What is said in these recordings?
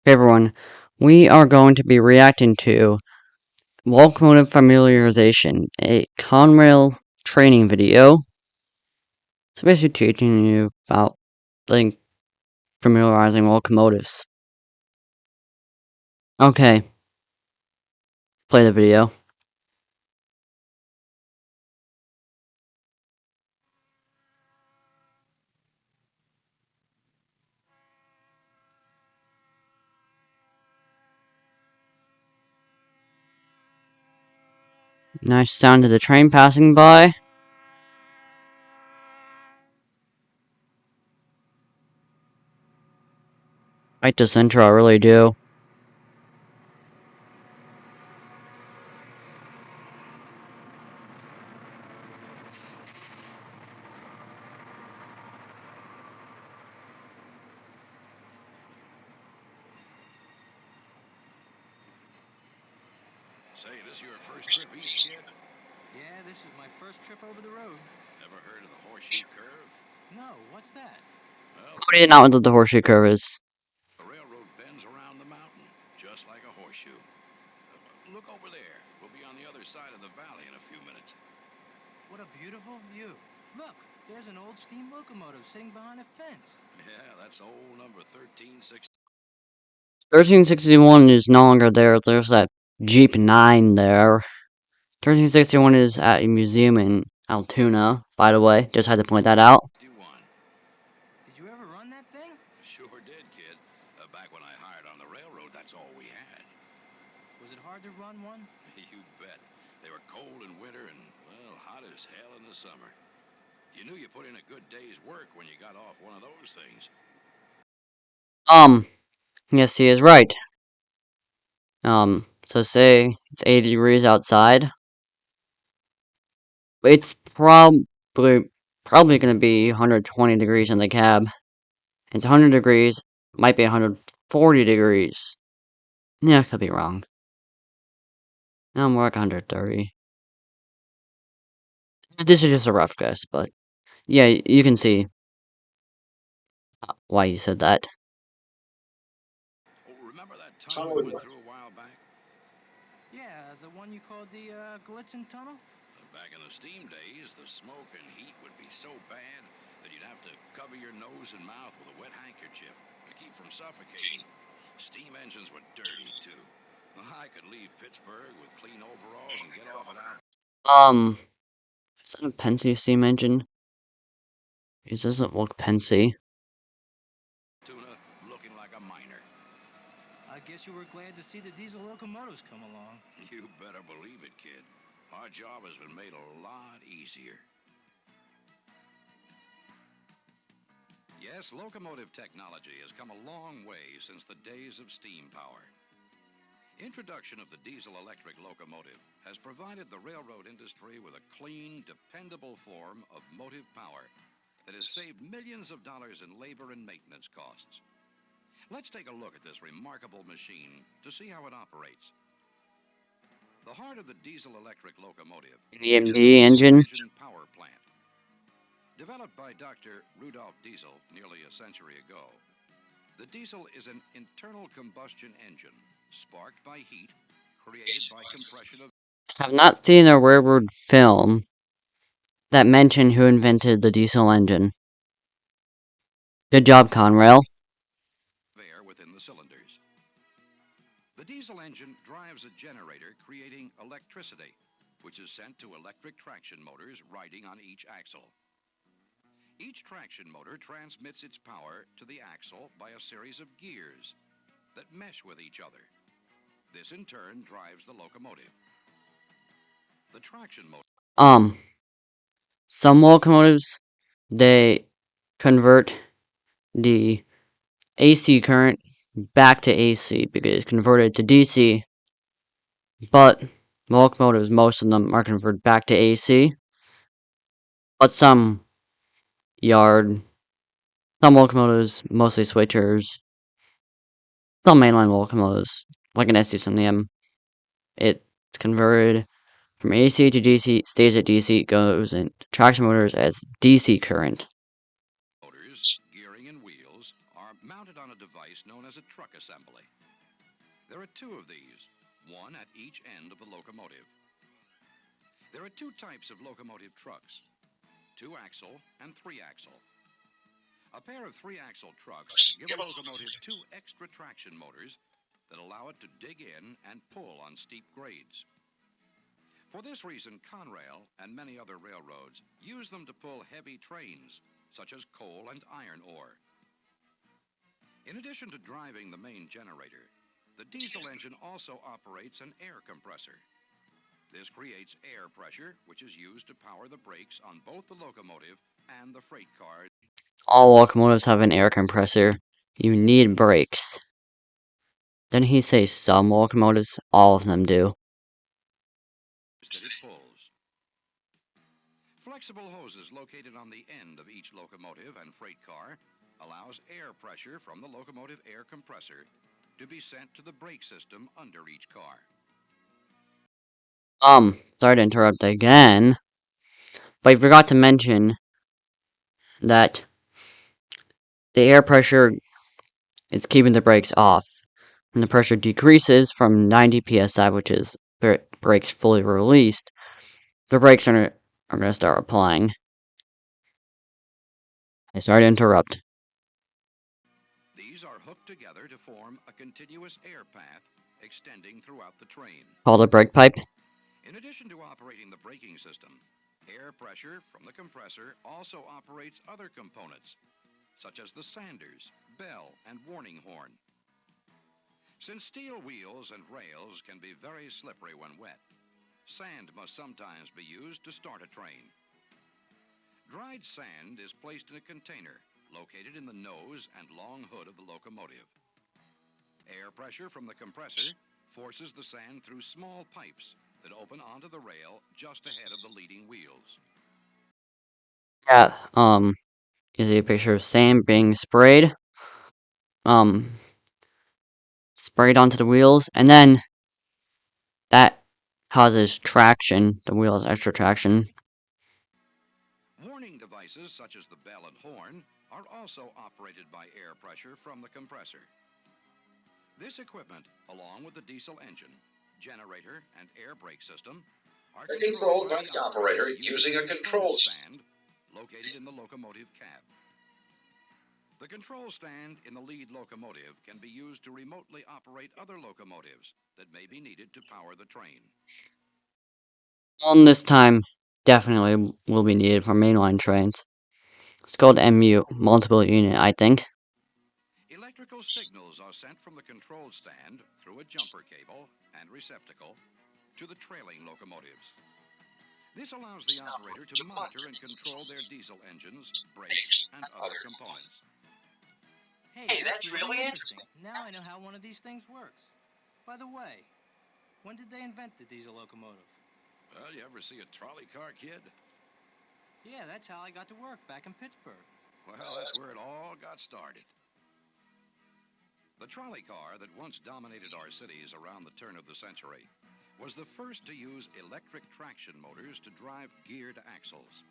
Hey everyone, we are going to be reacting to Locomotive Familiarization, a Conrail training video. So basically teaching you about like familiarizing locomotives. Okay, play the video. Nice sound of the train passing by. I like this intro, I really do. Say, this your first trip east, kid? Yeah, this is my first trip over the road. Ever heard of the horseshoe curve? No, what's that? Well, Who did not know what the horseshoe curve is? the railroad bends around the mountain, just like a horseshoe. Look over there. We'll be on the other side of the valley in a few minutes. What a beautiful view. Look, there's an old steam locomotive sitting behind a fence. Yeah, that's old number 1360. 1361 is no longer there. There's that Jeep 9 there. 1361 is at a museum in Altoona, by the way. Just had to point that out. Did you ever run that thing? Sure did, kid. Back when I hired on the railroad, that's all we had. Was it hard to run one? You bet. They were cold in winter and, well, hot as hell in the summer. You knew you put in a good day's work when you got off one of those things. Yes, he is right. So say it's 80 degrees outside. It's probably gonna be 120 degrees in the cab. It's 100 degrees, might be 140 degrees. Yeah, I could be wrong. No, more like 130. This is just a rough guess, but yeah, you can see why you said that. Oh, remember that tunnel we went through a while back? Yeah, the one you called the Glitzen Tunnel? Back in the steam days, the smoke and heat would be so bad that you'd have to cover your nose and mouth with a wet handkerchief to keep from suffocating. Steam engines were dirty, too. I could leave Pittsburgh with clean overalls and get off at Is that a Pennsy steam engine? It doesn't look Pennsy. Altoona looking like a miner. I guess you were glad to see the diesel locomotives come along. You better believe it, kid. Our job has been made a lot easier. Yes, locomotive technology has come a long way since the days of steam power. Introduction of the diesel-electric locomotive has provided the railroad industry with a clean, dependable form of motive power that has saved millions of dollars in labor and maintenance costs. Let's take a look at this remarkable machine to see how it operates. The heart of the diesel-electric locomotive An is the EMD diesel engine? engine power plant. Developed by Dr. Rudolf Diesel nearly a century ago, the diesel is an internal combustion engine sparked by heat created by compression of Have not seen a railroad film that mentioned who invented the diesel engine. Good job, Conrail. air within the cylinders. The diesel engine drives a generator creating electricity, which is sent to electric traction motors riding on each axle. Each traction motor transmits its power to the axle by a series of gears that mesh with each other. This in turn drives the locomotive. The traction motor. Some locomotives, they convert the AC current back to AC because it's converted to DC, but locomotives, most of them are converted back to AC, but yard, some locomotives, mostly switchers, some mainline locomotives, like an ST-70M, it's converted from AC to DC, stays at DC, goes into traction motors as DC current. Motors, gearing, and wheels are mounted on a device device known as a truck assembly. There are two of these, one at each end of the locomotive. There are two types of locomotive trucks, two-axle and three-axle. A pair of three-axle trucks give a locomotive two extra traction motors that allow it to dig in and pull on steep grades. For this reason, Conrail and many other railroads use them to pull heavy trains, such as coal and iron ore. In addition to driving the main generator, the diesel engine also operates an air compressor. This creates air pressure, which is used to power the brakes on both the locomotive and the freight cars. All locomotives have an air compressor. You need brakes. Didn't he say some locomotives? All of them do. That it pulls. Flexible hoses located on the end of each locomotive and freight car allows air pressure from the locomotive air compressor to be sent to the brake system under each car. Sorry to interrupt again, but I forgot to mention that the air pressure is keeping the brakes off. When the pressure decreases from 90 psi, which is brakes fully released, the brakes are going to start applying. I sorry to interrupt. These are hooked together to form a continuous air path extending throughout the train. Called a brake pipe. In addition to operating the braking system, air pressure from the compressor also operates other components, such as the sanders, bell, and warning horn. Since steel wheels and rails can be very slippery when wet, sand must sometimes be used to start a train. Dried sand is placed in a container located in the nose and long hood of the locomotive. Air pressure from the compressor forces the sand through small pipes that open onto the rail just ahead of the leading wheels. Yeah, you see a picture of sand being sprayed. Sprayed onto the wheels, and then that causes traction. The wheels extra traction. Warning devices such as the bell and horn are also operated by air pressure from the compressor. This equipment, along with the diesel engine, generator, and air brake system, are controlled by the operator using a control stand located in the locomotive cab. The control stand in the lead locomotive can be used to remotely operate other locomotives that may be needed to power the train. One this time definitely will be needed for mainline trains. It's called MU, multiple unit, I think. Electrical signals are sent from the control stand through a jumper cable and receptacle to the trailing locomotives. This allows the operator to monitor and control their diesel engines, brakes, and other components. Hey, that's really interesting. Now I know how one of these things works. By the way, when did they invent the diesel locomotive? Well, you ever see a trolley car, kid? Yeah, that's how I got to work back in Pittsburgh. Well, that's where it all got started. The trolley car that once dominated our cities around the turn of the century was the first to use electric traction motors to drive geared axles.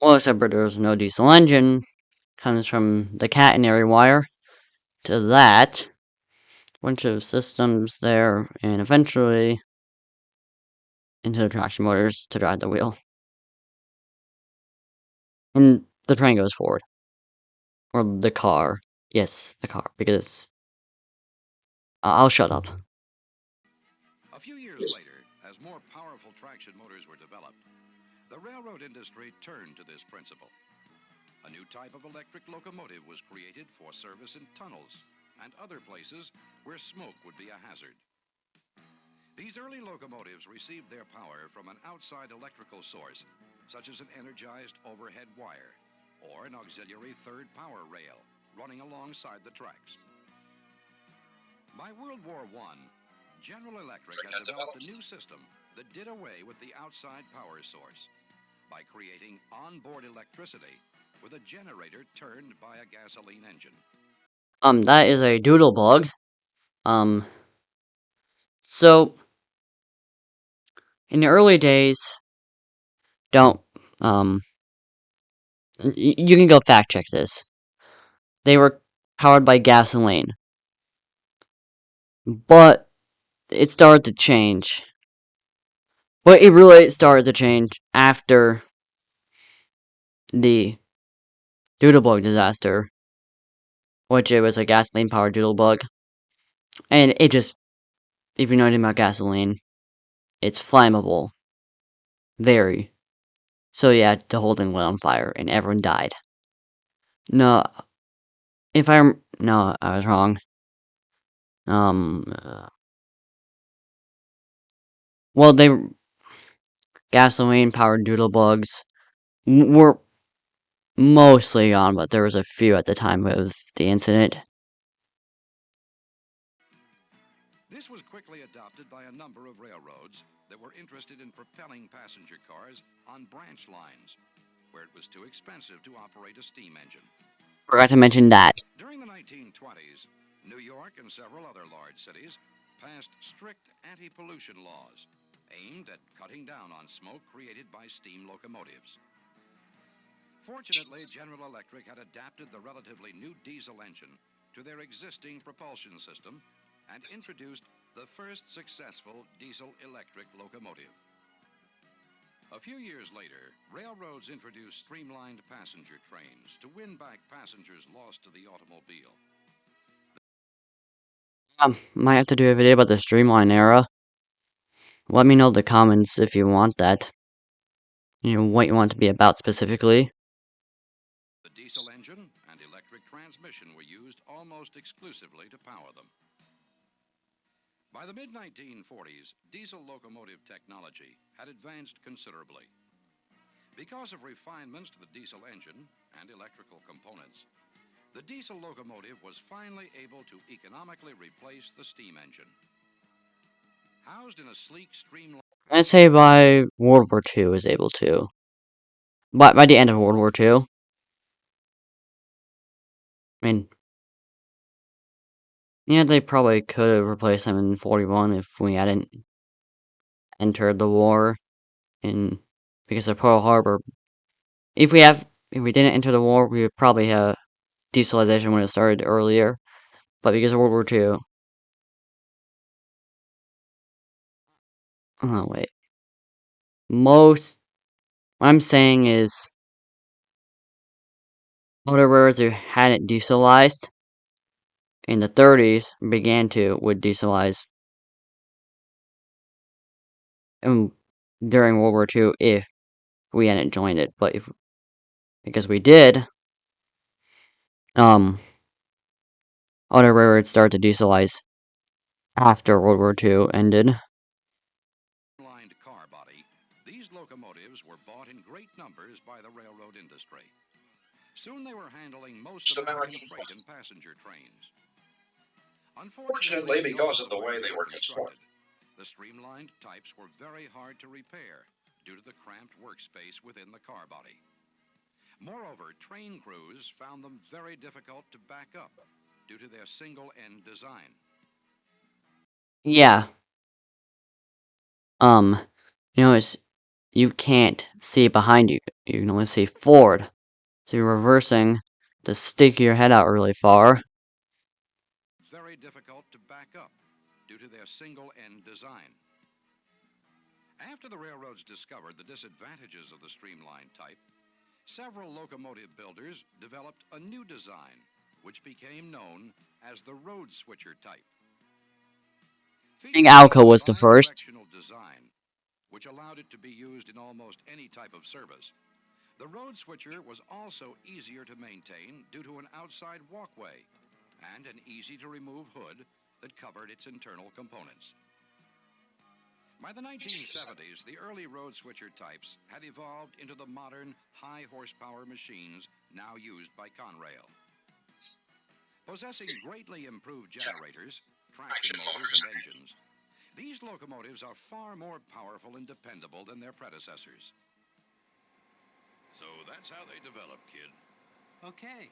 Well, except for there's no diesel engine. Comes from the catenary wire to that. Bunch of systems there, and eventually into the traction motors to drive the wheel. And the train goes forward. Or the car. Yes, the car, because I'll shut up. A few years later, as more powerful traction motors were developed, the railroad industry turned to this principle. A new type of electric locomotive was created for service in tunnels and other places where smoke would be a hazard. These early locomotives received their power from an outside electrical source, such as an energized overhead wire or an auxiliary third power rail running alongside the tracks. By World War I, General Electric had developed a new system that did away with the outside power source by creating onboard electricity with a generator turned by a gasoline engine. That is a doodle bug. So in the early days, don't you can go fact check this. They were powered by gasoline. But it started to change. But it really started to change after the Doodlebug disaster, which it was a gasoline-powered Doodlebug. And it just, if you know anything about gasoline, it's flammable. Very. So yeah, the whole thing went on fire and everyone died. No, no, I was wrong. Well, they gasoline-powered Doodlebugs were mostly gone, but there was a few at the time of the incident. This was quickly adopted by a number of railroads that were interested in propelling passenger cars on branch lines, where it was too expensive to operate a steam engine. Forgot to mention that. During the 1920s, New York and several other large cities passed strict anti-pollution laws aimed at cutting down on smoke created by steam locomotives. Fortunately, General Electric had adapted the relatively new diesel engine to their existing propulsion system and introduced the first successful diesel-electric locomotive. A few years later, railroads introduced streamlined passenger trains to win back passengers lost to the automobile. Might have to do a video about the Streamline era. Let me know in the comments if you want that. You know, what you want it to be about specifically. The diesel engine and electric transmission were used almost exclusively to power them. By the mid-1940s, diesel locomotive technology had advanced considerably. Because of refinements to the diesel engine and electrical components, the diesel locomotive was finally able to economically replace the steam engine. Housed in a sleek, streamlined... I'd say by World War II was able to. By the end of World War II. I mean, yeah, they probably could have replaced them in 41 if we hadn't entered the war in because of Pearl Harbor. If we didn't enter the war, we would probably have dieselization would have started earlier. But because of World War II, oh wait, most what I'm saying is other railroads who hadn't dieselized in the 30s would dieselize during World War II if we hadn't joined it. But because we did, other railroads started to dieselize after World War II ended. Lined car body, these locomotives were bought in great numbers by the railroad industry. Soon they were handling most American freight and passenger trains. Unfortunately, because of the way they were constructed, the streamlined types were very hard to repair due to the cramped workspace within the car body. Moreover, train crews found them very difficult to back up due to their single-end design. Yeah. Notice you can't see behind you. You can only see forward. So you're reversing to stick your head out really far. Very difficult to back up due to their single-end design. After the railroads discovered the disadvantages of the streamlined type, several locomotive builders developed a new design, which became known as the road switcher type. I think Featuring Alco a was the first. bi-directional design, which allowed it to be used in almost any type of service, the road switcher was also easier to maintain due to an outside walkway and an easy-to-remove hood that covered its internal components. By the 1970s, the early road switcher types had evolved into the modern high-horsepower machines now used by Conrail. Possessing greatly improved generators, traction motors, and engines, these locomotives are far more powerful and dependable than their predecessors. So that's how they developed, kid. Okay,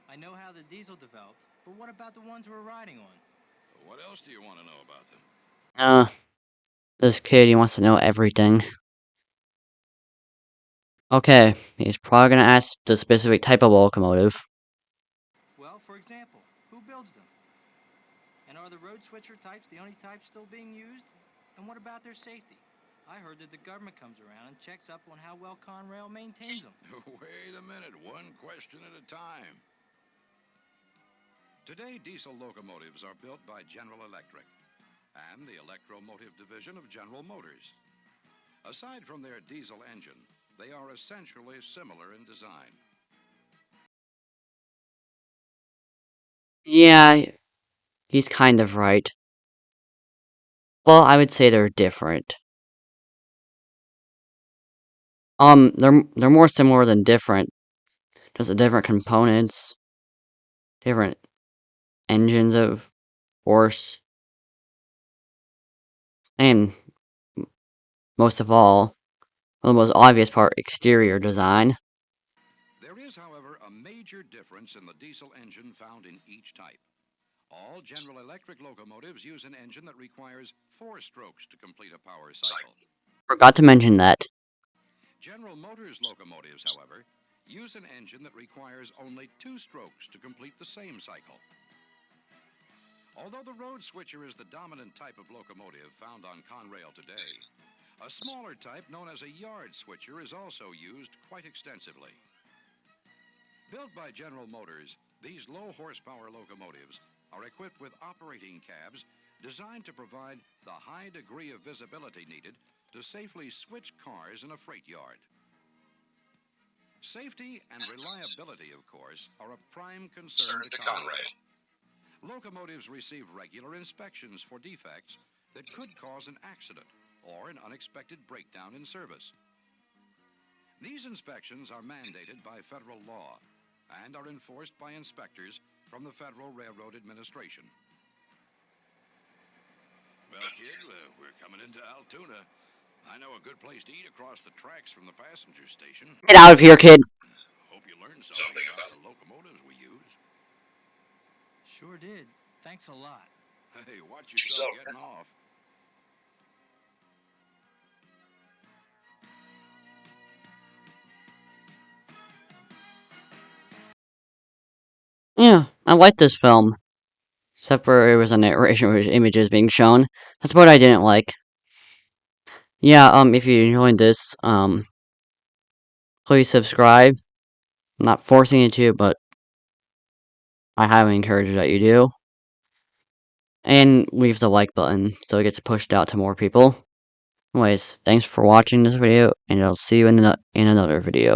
I know how the diesel developed, but what about the ones we're riding on? What else do you want to know about them? This kid, he wants to know everything. Okay, he's probably gonna ask the specific type of locomotive. Well, for example, Are the road switcher types the only types still being used? And what about their safety? I heard that the government comes around and checks up on how well Conrail maintains them. Wait a minute, one question at a time. Today, diesel locomotives are built by General Electric and the Electromotive division of General Motors. Aside from their diesel engine, they are essentially similar in design. Yeah, he's kind of right. Well, I would say they're different. They're more similar than different. Just the different components, different engines, of course, and most of all, the most obvious part, exterior design. There is, however, a major difference in the diesel engine found in each type. All General Electric locomotives use an engine that requires 4 strokes to complete a power cycle. Forgot to mention that. General Motors locomotives, however, use an engine that requires only 2 strokes to complete the same cycle. Although the road switcher is the dominant type of locomotive found on Conrail today, a smaller type known as a yard switcher is also used quite extensively. Built by General Motors, these low-horsepower locomotives are equipped with operating cabs designed to provide the high degree of visibility needed to safely switch cars in a freight yard. Safety and reliability, of course, are a prime concern to Conrail. Locomotives receive regular inspections for defects that could cause an accident or an unexpected breakdown in service. These inspections are mandated by federal law and are enforced by inspectors from the Federal Railroad Administration. Well, kid, we're coming into Altoona. I know a good place to eat across the tracks from the passenger station. Get out of here, kid. Hope you learned something about the locomotives we use. Sure did. Thanks a lot. Hey, watch yourself getting off. Yeah, I like this film. Except for it was a narration with images being shown. That's what I didn't like. Yeah, if you enjoyed this, please subscribe. I'm not forcing you to, but I highly encourage that you do. And leave the like button so it gets pushed out to more people. Anyways, thanks for watching this video, and I'll see you in another video.